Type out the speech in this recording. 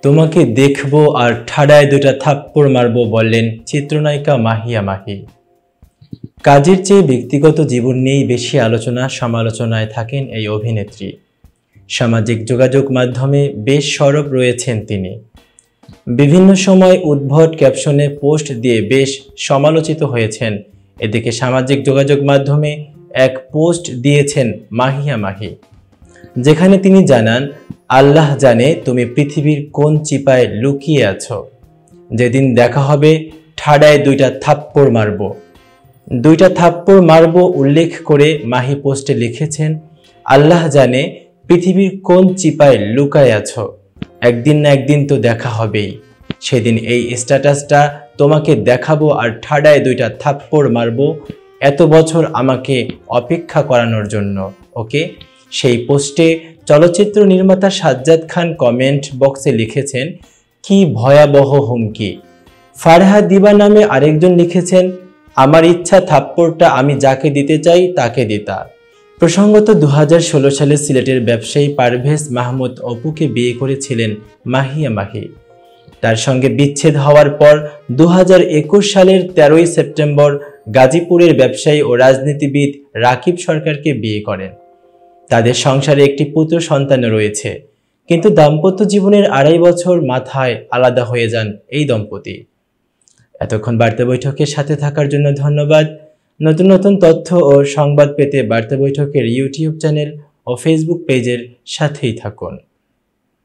তোমাকে দেখবো আর ঠাডায় দুটা থাপ্পড় মারবো বললেন চিত্রনায়িকা মাহিয়া মাহি। কাজের চেয়ে ব্যক্তিগত জীবন নিয়েই বেশি আলোচনা সমালোচনায় থাকেন এই অভিনেত্রী। সামাজিক যোগাযোগ মাধ্যমে বেশ সরব রয়েছেন তিনি। বিভিন্ন সময় উদ্ভট ক্যাপশনে পোস্ট দিয়ে বেশ সমালোচিত হয়েছেন। এদিকে সামাজিক যোগাযোগ মাধ্যমে এক পোস্ট দিয়েছেন মাহিয়া মাহি, যেখানে তিনি জানান, আল্লাহ জানে তুমি পৃথিবীর কোন চিপায় লুকিয়ে আছো। যেদিন দেখা হবে ঠাডায় দুইটা থাপ্পড় মারব। দুইটা থাপ্পড় মারব উল্লেখ করে মাহি পোস্টে লিখেছেন, আল্লাহ জানে পৃথিবীর কোন চিপায় লুকায় আছো, একদিন না একদিন তো দেখা হবেই। সেদিন এই স্ট্যাটাসটা তোমাকে দেখাবো আর ঠাডায় দুইটা থাপ্পড় মারব, এত বছর আমাকে অপেক্ষা করানোর জন্য। ওকে। সেই পোস্টে চলচ্চিত্র নির্মাতা সাজ্জাদ খান কমেন্ট বক্সে লিখেছেন, কি ভয়াবহ হুমকি। ফারহা দিবা নামে আরেকজন লিখেছেন, আমার ইচ্ছা থাপ্পড়টা আমি যাকে দিতে চাই তাকে দিতা। প্রসঙ্গত 2016 সালে সিলেটের ব্যবসায়ী পারভেজ মাহমুদ অপুকে বিয়ে করেছিলেন মাহিয়া মাহি। তার সঙ্গে বিচ্ছেদ হওয়ার পর 2021 সালের 13ই সেপ্টেম্বর গাজীপুরের ব্যবসায়ী ও রাজনীতিবিদ রাকিব সরকারকে বিয়ে করেন। তাদের সংসারে একটি পুত্র সন্তান রয়েছে, কিন্তু দাম্পত্য জীবনের 2.5 বছর মাথায় আলাদা হয়ে যান এই দম্পতি। এতক্ষণ বার্তা বৈঠকের সাথে থাকার জন্য ধন্যবাদ। নতুন নতুন তথ্য ও সংবাদ পেতে বার্তা বৈঠকের ইউটিউব চ্যানেল ও ফেসবুক পেজের সাথেই থাকুন।